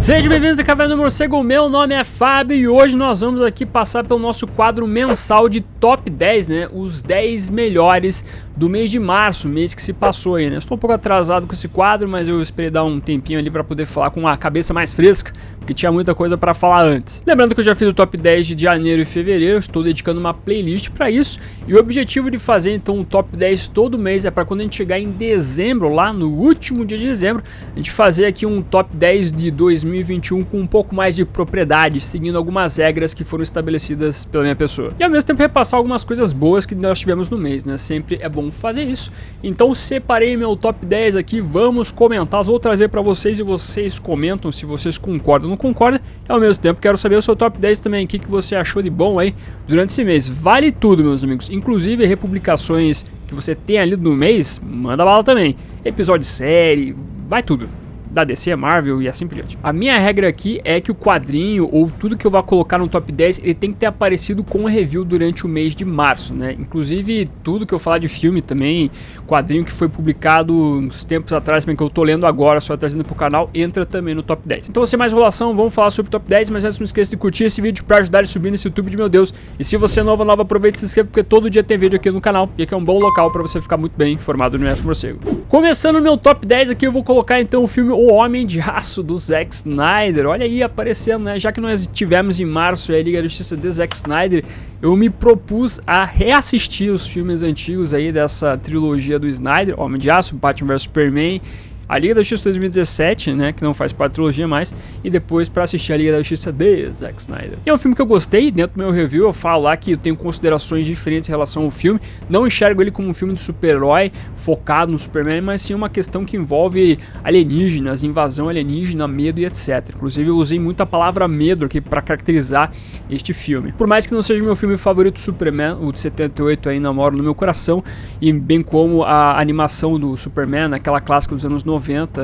Sejam bem-vindos ao Caverna do Morcego, meu nome é Fábio e hoje nós vamos aqui passar pelo nosso quadro mensal de Top 10, né? Os 10 melhores do mês de março, mês que se passou aí, né? Estou um pouco atrasado com esse quadro, mas eu esperei dar um tempinho ali para poder falar com a cabeça mais fresca, porque tinha muita coisa para falar antes. Lembrando que eu já fiz o Top 10 de janeiro e fevereiro, estou dedicando uma playlist para isso, e o objetivo de fazer então um Top 10 todo mês é para quando a gente chegar em dezembro, lá no último dia de dezembro, a gente fazer aqui um Top 10 de 2021 com um pouco mais de propriedade, seguindo algumas regras que foram estabelecidas pela minha pessoa. E ao mesmo tempo repassar algumas coisas boas que nós tivemos no mês, né? Sempre é bom fazer isso. Então separei meu Top 10 aqui, vamos comentar, vou trazer para vocês e vocês comentam se vocês concordam ou não concordam. E ao mesmo tempo quero saber o seu Top 10 também, o que você achou de bom aí durante esse mês. Vale tudo, meus amigos, inclusive republicações que você tem ali no mês, manda bala também. Episódio de série, vai tudo. Da DC, Marvel e assim por diante. A minha regra aqui é que o quadrinho ou tudo que eu vá colocar no top 10, ele tem que ter aparecido com review durante o mês de março, né? Inclusive tudo que eu falar de filme também, quadrinho que foi publicado uns tempos atrás, que eu tô lendo agora, só trazendo pro canal, entra também no top 10. Então sem mais enrolação, vamos falar sobre o top 10, mas antes não esqueça de curtir esse vídeo para ajudar a subir nesse YouTube de meu Deus. E se você é nova, aproveita e se inscreva, porque todo dia tem vídeo aqui no canal, e aqui é um bom local para você ficar muito bem informado do universo morcego. Começando o meu top 10 aqui, eu vou colocar então o filme O Homem de Aço, do Zack Snyder. Olha aí aparecendo, né? Já que nós tivemos em março a Liga da Justiça de Zack Snyder, eu me propus a reassistir os filmes antigos aí dessa trilogia do Snyder, Homem de Aço, Batman vs Superman, a Liga da Justiça 2017, né, que não faz parte da trilogia mais, e depois para assistir a Liga da Justiça de Zack Snyder. E é um filme que eu gostei, dentro do meu review eu falo lá que eu tenho considerações diferentes em relação ao filme, não enxergo ele como um filme de super-herói focado no Superman, mas sim uma questão que envolve alienígenas, invasão alienígena, medo e etc. Inclusive eu usei muito a palavra medo aqui para caracterizar este filme. Por mais que não seja o meu filme favorito, Superman, o de 78 ainda mora no meu coração, e bem como a animação do Superman, aquela clássica dos anos 90,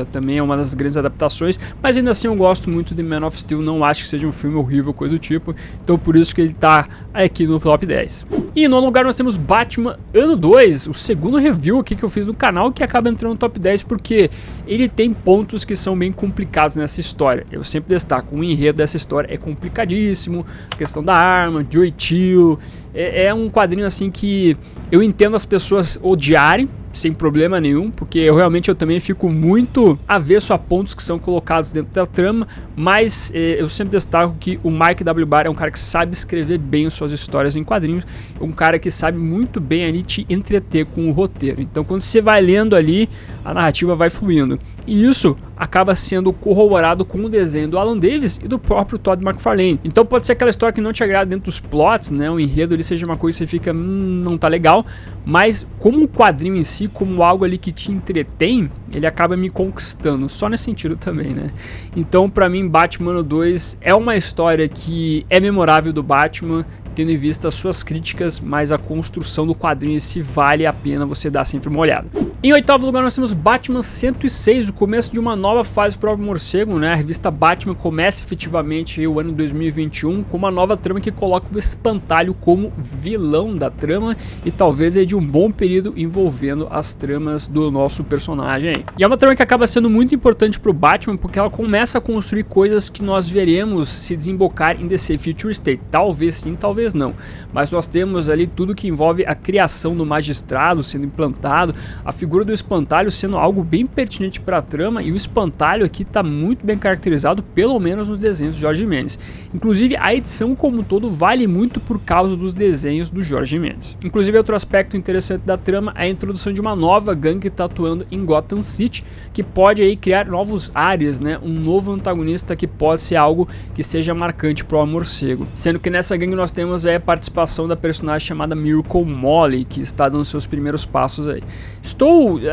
também é uma das grandes adaptações, mas ainda assim eu gosto muito de Man of Steel, não acho que seja um filme horrível, coisa do tipo, então por isso que ele tá aqui no top 10. E em nono lugar nós temos Batman Ano 2, o segundo review aqui que eu fiz no canal, que acaba entrando no top 10 porque ele tem pontos que são bem complicados nessa história. Eu sempre destaco, o enredo dessa história é complicadíssimo, a questão da arma, Joey Chill, é um quadrinho assim que eu entendo as pessoas odiarem, sem problema nenhum, porque eu também fico muito avesso a pontos que são colocados dentro da trama, mas eu sempre destaco que o Mike W. Barr é um cara que sabe escrever bem as suas histórias em quadrinhos, um cara que sabe muito bem ali te entreter com o roteiro. Então quando você vai lendo ali, a narrativa vai fluindo. E isso acaba sendo corroborado com o desenho do Alan Davis e do próprio Todd McFarlane. Então pode ser aquela história que não te agrada dentro dos plots, né? O enredo ali seja uma coisa que você fica, não tá legal, mas como o quadrinho em si, como algo ali que te entretém, ele acaba me conquistando, só nesse sentido também, né? Então pra mim Batman Ano 2 é uma história que é memorável do Batman, tendo em vista as suas críticas, mas a construção do quadrinho, se vale a pena você dar sempre uma olhada. Em oitavo lugar nós temos Batman 106, o começo de uma nova fase para o morcego, né? A revista Batman começa efetivamente o ano 2021 com uma nova trama que coloca o Espantalho como vilão da trama e talvez de um bom período envolvendo as tramas do nosso personagem. E é uma trama que acaba sendo muito importante para o Batman porque ela começa a construir coisas que nós veremos se desembocar em DC Future State. Talvez sim, talvez não, mas nós temos ali tudo que envolve a criação do magistrado sendo implantado, a figura do Espantalho sendo algo bem pertinente para a trama, e o Espantalho aqui está muito bem caracterizado, pelo menos nos desenhos do Jorge Mendes. Inclusive a edição como um todo vale muito por causa dos desenhos do Jorge Mendes. Inclusive outro aspecto interessante da trama é a introdução de uma nova gangue que está atuando em Gotham City, que pode aí criar novos ares, né? Um novo antagonista que pode ser algo que seja marcante para o morcego, sendo que nessa gangue nós temos a participação da personagem chamada Miracle Molly, que está dando seus primeiros passos aí.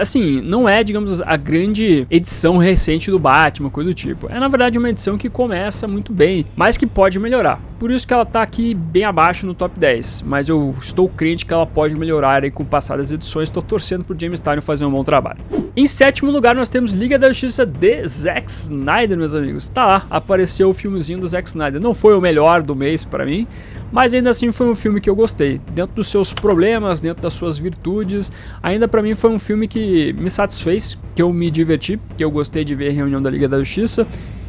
Assim, não é, digamos, a grande edição recente do Batman, coisa do tipo. É, na verdade, uma edição que começa muito bem, mas que pode melhorar. Por isso que ela está aqui bem abaixo no top 10, mas eu estou crente que ela pode melhorar aí com o passar das edições. Estou torcendo pro James Tynion fazer um bom trabalho. Em sétimo lugar, nós temos Liga da Justiça de Zack Snyder, meus amigos. Tá lá, apareceu o filmezinho do Zack Snyder. Não foi o melhor do mês para mim, mas ainda assim foi um filme que eu gostei. Dentro dos seus problemas, dentro das suas virtudes, ainda pra mim foi um filme que me satisfez, que eu me diverti, que eu gostei de ver a reunião da Liga da Justiça.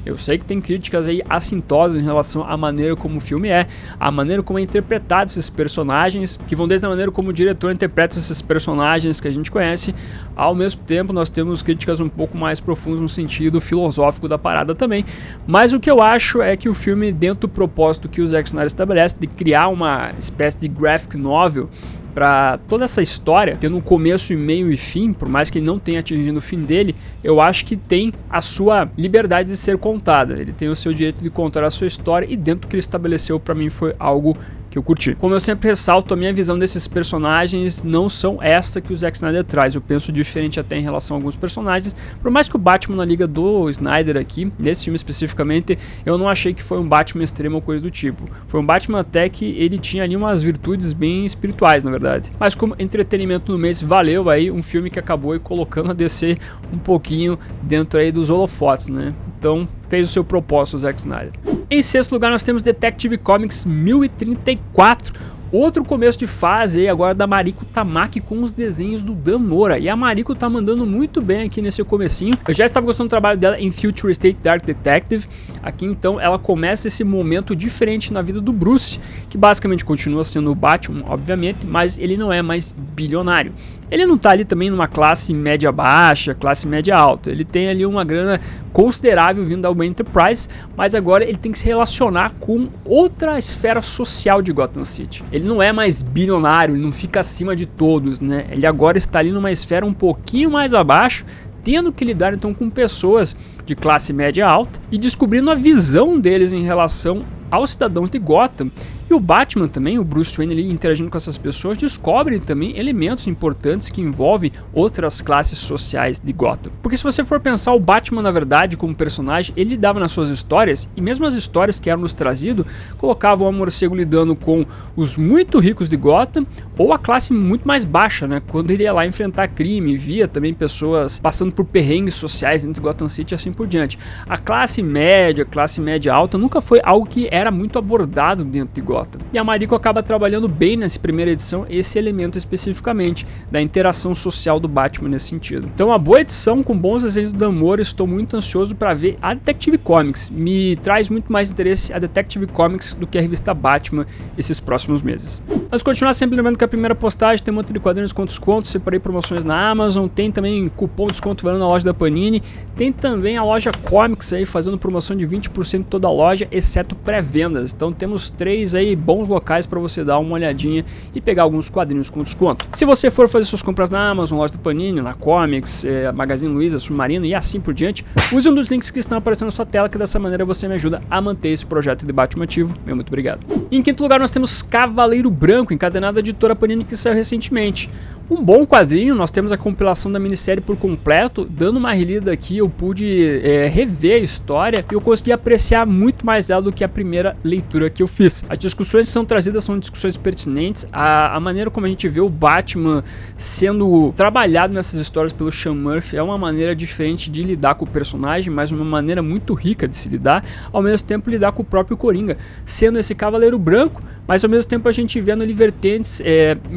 Eu sei que tem críticas aí assintosas em relação à maneira como o filme é, a maneira como é interpretado esses personagens, que vão desde a maneira como o diretor interpreta esses personagens que a gente conhece. Ao mesmo tempo, nós temos críticas um pouco mais profundas no sentido filosófico da parada também. Mas o que eu acho é que o filme, dentro do propósito que o Zack Snyder estabelece de criar uma espécie de graphic novel para toda essa história, tendo um começo e meio e fim, por mais que ele não tenha atingido o fim dele, eu acho que tem a sua liberdade de ser contada. Ele tem o seu direito de contar a sua história e dentro do que ele estabeleceu, para mim foi algo que eu curti. Como eu sempre ressalto, a minha visão desses personagens não são essa que o Zack Snyder traz. Eu penso diferente até em relação a alguns personagens. Por mais que o Batman na liga do Snyder aqui, nesse filme especificamente, eu não achei que foi um Batman extremo ou coisa do tipo. Foi um Batman até que ele tinha ali umas virtudes bem espirituais, na verdade. Mas como entretenimento no mês, valeu aí um filme que acabou aí colocando a DC um pouquinho dentro aí dos holofotes, né? Então fez o seu propósito o Zack Snyder. Em sexto lugar nós temos Detective Comics 1034, outro começo de fase aí agora da Mariko Tamaki com os desenhos do Dan Mora. E a Mariko tá mandando muito bem aqui nesse comecinho. Eu já estava gostando do trabalho dela em Future State Dark Detective. Aqui então ela começa esse momento diferente na vida do Bruce, que basicamente continua sendo o Batman, obviamente, mas ele não é mais bilionário. Ele não tá ali também numa classe média baixa, classe média alta. Ele tem ali uma grana considerável vindo da Wayne Enterprise, mas agora ele tem que se relacionar com outra esfera social de Gotham City. Ele não é mais bilionário, ele não fica acima de todos, né? Ele agora está ali numa esfera um pouquinho mais abaixo, tendo que lidar então com pessoas de classe média alta e descobrindo a visão deles em relação aos cidadãos de Gotham. E o Batman também, o Bruce Wayne ali interagindo com essas pessoas, descobre também elementos importantes que envolvem outras classes sociais de Gotham. Porque se você for pensar, o Batman na verdade como personagem, ele lidava nas suas histórias, e mesmo as histórias que eram nos trazidas, colocavam o morcego lidando com os muito ricos de Gotham, ou a classe muito mais baixa, né? Quando ele ia lá enfrentar crime, via também pessoas passando por perrengues sociais dentro de Gotham City e assim por diante. A classe média alta nunca foi algo que era muito abordado dentro de Gotham. E a Mariko acaba trabalhando bem nessa primeira edição esse elemento especificamente da interação social do Batman nesse sentido. Então, uma boa edição com bons desenhos do Dan Mora. Estou muito ansioso para ver a Detective Comics. Me traz muito mais interesse a Detective Comics do que a revista Batman esses próximos meses. Mas continuar sempre lembrando que a primeira postagem tem um monte de quadrinhos com desconto, separei promoções na Amazon, tem também cupom de desconto valendo na loja da Panini, tem também a loja Comics aí fazendo promoção de 20% em toda a loja, exceto pré-vendas. Então temos 3 aí bons locais para você dar uma olhadinha e pegar alguns quadrinhos com desconto. Se você for fazer suas compras na Amazon, loja da Panini, na Comics, Magazine Luiza, Submarino e assim por diante, use um dos links que estão aparecendo na sua tela, que dessa maneira você me ajuda a manter esse projeto de debate ativo. Meu muito obrigado. Em quinto lugar nós temos Cavaleiro Branco, encadenado da editora Panini, que saiu recentemente. Um bom quadrinho, nós temos a compilação da minissérie por completo. Dando uma relida aqui, eu pude rever a história e eu consegui apreciar muito mais ela do que a primeira leitura que eu fiz. As discussões que são trazidas são discussões pertinentes. A maneira como a gente vê o Batman sendo trabalhado nessas histórias pelo Sean Murphy é uma maneira diferente de lidar com o personagem, mas uma maneira muito rica de se lidar, ao mesmo tempo lidar com o próprio Coringa, sendo esse Cavaleiro Branco, mas ao mesmo tempo a gente vendo ali vertentes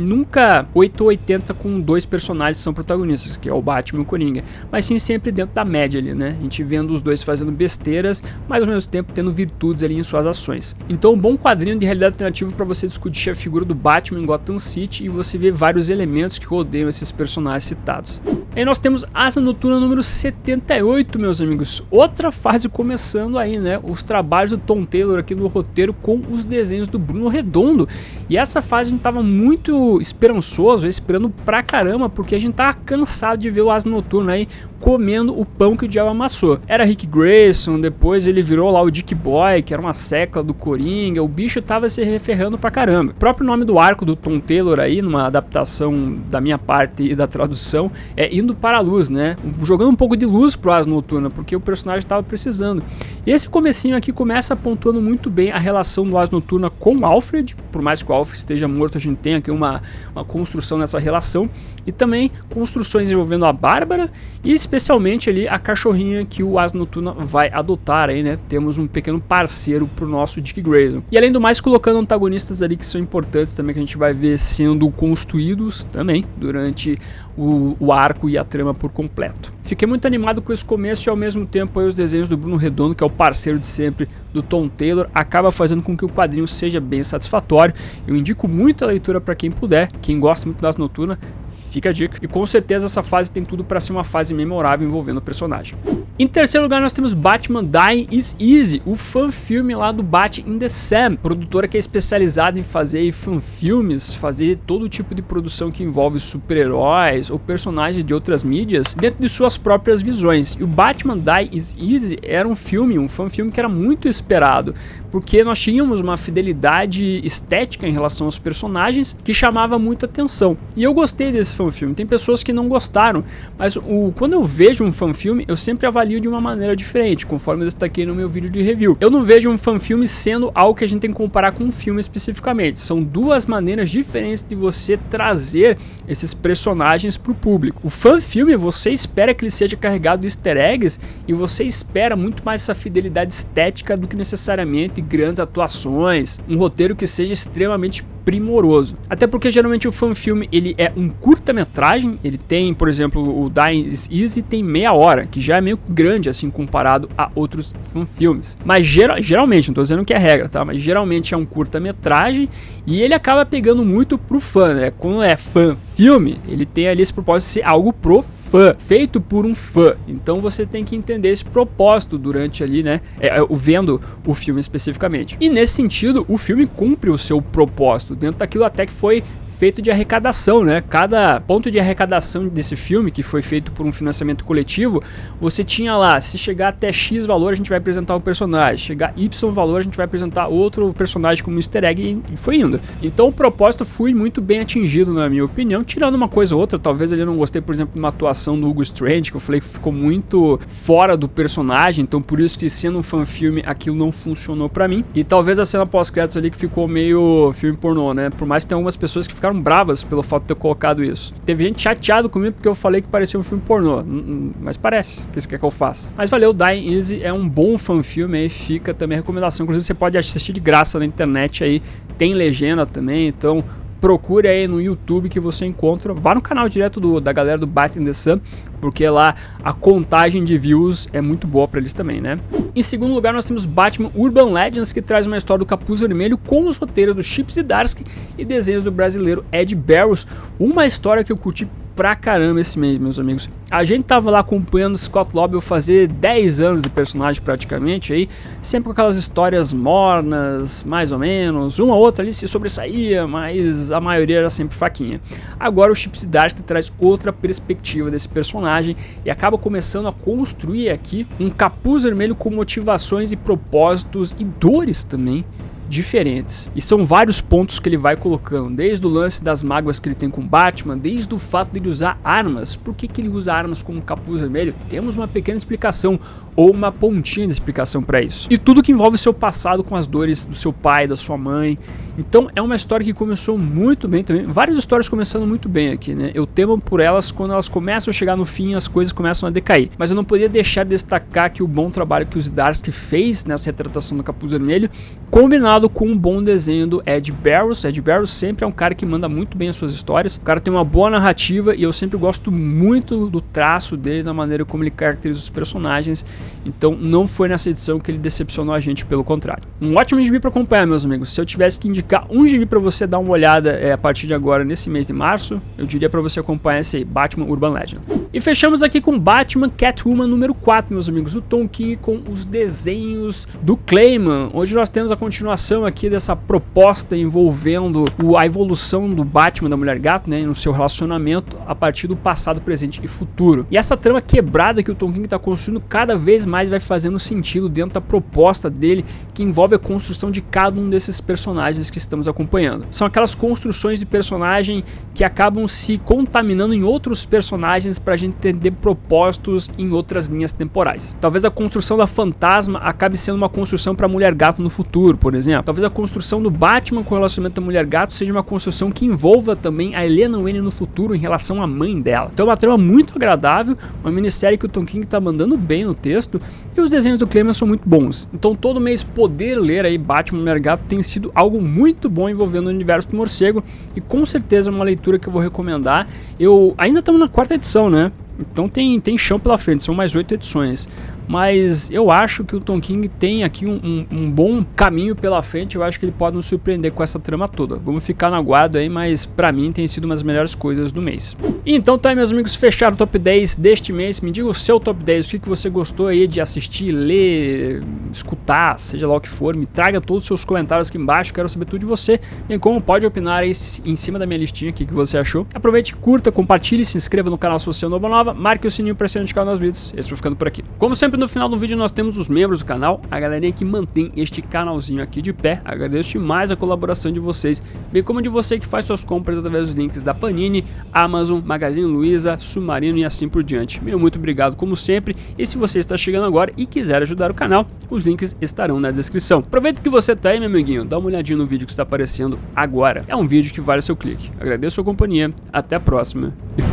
nunca 8 ou 80 com 2 personagens que são protagonistas, que é o Batman e o Coringa, mas sim sempre dentro da média ali, né? A gente vendo os dois fazendo besteiras, mas ao mesmo tempo tendo virtudes ali em suas ações. Então um bom quadrinho de realidade alternativa para você discutir a figura do Batman em Gotham City e você ver vários elementos que rodeiam esses personagens citados. Aí nós temos Asa Noturna número 78, meus amigos. Outra fase começando aí, né? Os trabalhos do Tom Taylor aqui no roteiro com os desenhos do Bruno Redondo. E essa fase a gente tava muito esperançoso, esperando pra caramba, porque a gente tava cansado de ver o Asa Noturna aí comendo o pão que o diabo amassou. Era Rick Grayson, depois ele virou lá o Dick Boy, que era uma secla do Coringa, o bicho tava se referrando pra caramba. O próprio nome do arco do Tom Taylor aí, numa adaptação da minha parte e da tradução, é Indo para a Luz, né? Jogando um pouco de luz pro Asa Noturna, porque o personagem tava precisando. E esse comecinho aqui começa pontuando muito bem a relação do Asa Noturna com o Alfred, por mais que o Alfred esteja morto, a gente tem aqui uma construção nessa relação, e também construções envolvendo a Bárbara, e especialmente ali a cachorrinha que o Asa Noturna vai adotar aí, né? Temos um pequeno parceiro pro nosso Dick Grayson. E além do mais, colocando antagonistas ali que são importantes também, que a gente vai ver sendo construídos também durante o arco e a trama por completo. Fiquei muito animado com esse começo e ao mesmo tempo aí os desenhos do Bruno Redondo, que é o parceiro de sempre do Tom Taylor, acaba fazendo com que o quadrinho seja bem satisfatório. Eu indico muito a leitura para quem puder, quem gosta muito das Noturna, fica a dica. E com certeza essa fase tem tudo para ser uma fase memorável envolvendo o personagem. Em terceiro lugar nós temos Batman Dying is Easy, o fan-filme lá do Bat in the Sam, produtora que é especializada em fazer fan-filmes, fazer todo tipo de produção que envolve super-heróis ou personagens de outras mídias dentro de suas próprias visões. E o Batman Dying is Easy era um fan-filme que era muito esperado, porque nós tínhamos uma fidelidade estética em relação aos personagens que chamava muita atenção. E eu gostei desse fanfilme. Tem pessoas que não gostaram, mas quando eu vejo um fanfilme, eu sempre avalio de uma maneira diferente, conforme eu destaquei no meu vídeo de review. Eu não vejo um fanfilme sendo algo que a gente tem que comparar com um filme especificamente. São duas maneiras diferentes de você trazer esses personagens para o público. O fanfilme, você espera que ele seja carregado de easter eggs e você espera muito mais essa fidelidade estética do que necessariamente grandes atuações, um roteiro que seja extremamente primoroso. Até porque geralmente o fanfilme ele é um curta-metragem, ele tem, por exemplo, o Dying is Easy tem meia hora, que já é meio grande assim comparado a outros fanfilmes. Mas geralmente, não tô dizendo que é regra, tá? Mas geralmente é um curta-metragem e ele acaba pegando muito pro fã, né? Quando é fan-filme, ele tem ali esse propósito de ser algo pro fã, feito por um fã. Então você tem que entender esse propósito durante ali, né? Vendo o filme especificamente. E nesse sentido, o filme cumpre o seu propósito dentro daquilo até que foi feito de arrecadação, né? Cada ponto de arrecadação desse filme, que foi feito por um financiamento coletivo, você tinha lá, se chegar até X valor, a gente vai apresentar um personagem, chegar Y valor, a gente vai apresentar outro personagem como easter egg, e foi indo. Então o propósito foi muito bem atingido, na minha opinião, tirando uma coisa ou outra. Talvez eu não gostei, por exemplo, de uma atuação do Hugo Strange, que eu falei que ficou muito fora do personagem, então por isso que sendo um fanfilme, aquilo não funcionou pra mim. E talvez a cena pós-créditos ali que ficou meio filme pornô, né? Por mais que tenha algumas pessoas que ficaram bravas pelo fato de ter colocado isso. Teve gente chateado comigo porque eu falei que parecia um filme pornô, mas parece que isso quer que eu faça. Mas valeu, Dying Easy é um bom fanfilme aí, fica também a recomendação. Inclusive você pode assistir de graça na internet aí, tem legenda também, então procure aí no YouTube que você encontra. Vá no canal direto da galera do Bat in the Sun, porque lá a contagem de views é muito boa para eles também, né? Em segundo lugar nós temos Batman Urban Legends, que traz uma história do Capuz Vermelho com os roteiros do Chip Zdarsky e desenhos do brasileiro Ed Barrows. Uma história que eu curti pra caramba esse mês, meus amigos. A gente tava lá acompanhando Scott Lobel fazer 10 anos de personagem praticamente aí, sempre com aquelas histórias mornas, mais ou menos, uma ou outra ali se sobressaía, mas a maioria era sempre fraquinha. Agora o Chip Zdarsky traz outra perspectiva desse personagem e acaba começando a construir aqui um Capuz Vermelho com motivações e propósitos e dores também diferentes. E são vários pontos que ele vai colocando, desde o lance das mágoas que ele tem com Batman, desde o fato de ele usar armas. Por que ele usa armas como Capuz Vermelho? Temos uma pequena explicação, ou uma pontinha de explicação para isso. E tudo que envolve seu passado com as dores do seu pai, da sua mãe. Então é uma história que começou muito bem também. Várias histórias começando muito bem aqui, né? Eu temo por elas quando elas começam a chegar no fim, as coisas começam a decair. Mas eu não poderia deixar de destacar que o bom trabalho que o Zdarsky fez nessa retratação do Capuz Vermelho, combinado com um bom desenho do Ed Barrows. Ed Barrows sempre é um cara que manda muito bem as suas histórias. O cara tem uma boa narrativa e eu sempre gosto muito do traço dele, da maneira como ele caracteriza os personagens. Então não foi nessa edição que ele decepcionou a gente, pelo contrário. Um ótimo gibi para acompanhar, meus amigos. Se eu tivesse que indicar um gibi para você dar uma olhada a partir de agora, nesse mês de março, eu diria para você acompanhar esse aí, Batman Urban Legends. E fechamos aqui com Batman Catwoman número 4, meus amigos, do Tom King, com os desenhos do Clayman. Hoje nós temos a continuação aqui dessa proposta envolvendo a evolução do Batman, da Mulher Gato, né, no seu relacionamento a partir do passado, presente e futuro. E essa trama quebrada que o Tom King está construindo cada vez mais vai fazendo sentido dentro da proposta dele, que envolve a construção de cada um desses personagens que estamos acompanhando. São aquelas construções de personagem que acabam se contaminando em outros personagens para a gente entender propósitos em outras linhas temporais. Talvez a construção da Fantasma acabe sendo uma construção para Mulher Gato no futuro, por exemplo. exemplo, talvez a construção do Batman com o relacionamento da Mulher Gato seja uma construção que envolva também a Helena Wayne no futuro em relação à mãe dela. Então é uma trama muito agradável, uma minissérie que o Tom King tá mandando bem no texto, e os desenhos do Claremont são muito bons. Então todo mês poder ler aí Batman Mulher Gato tem sido algo muito bom envolvendo o universo do morcego, e com certeza é uma leitura que eu vou recomendar. Eu ainda estamos na 4ª edição, né? Então tem chão pela frente, são mais 8 edições. Mas eu acho que o Tom King tem aqui um bom caminho pela frente. Eu acho que ele pode nos surpreender com essa trama toda. Vamos ficar no aguardo aí, mas pra mim tem sido uma das melhores coisas do mês. Então tá aí, meus amigos, fecharam o top 10 deste mês. Me diga o seu top 10, o que você gostou aí de assistir, ler, escutar, seja lá o que for. Me traga todos os seus comentários aqui embaixo, quero saber tudo de você. Bem como pode opinar aí em cima da minha listinha aqui, que você achou. Aproveite, curta, compartilhe, se inscreva no canal se você é novo ou nova, marque o sininho para ser notificado nos vídeos. Esse foi ficando por aqui. Como sempre, no final do vídeo nós temos os membros do canal, a galerinha que mantém este canalzinho aqui de pé. Agradeço demais a colaboração de vocês, bem como de você que faz suas compras através dos links da Panini, Amazon, Magazine Luiza, Submarino e assim por diante. Meu muito obrigado como sempre, e se você está chegando agora e quiser ajudar o canal, os links estarão na descrição. Aproveita que você tá aí, meu amiguinho, dá uma olhadinha no vídeo que está aparecendo agora. É um vídeo que vale seu clique. Agradeço a sua companhia, até a próxima e fui.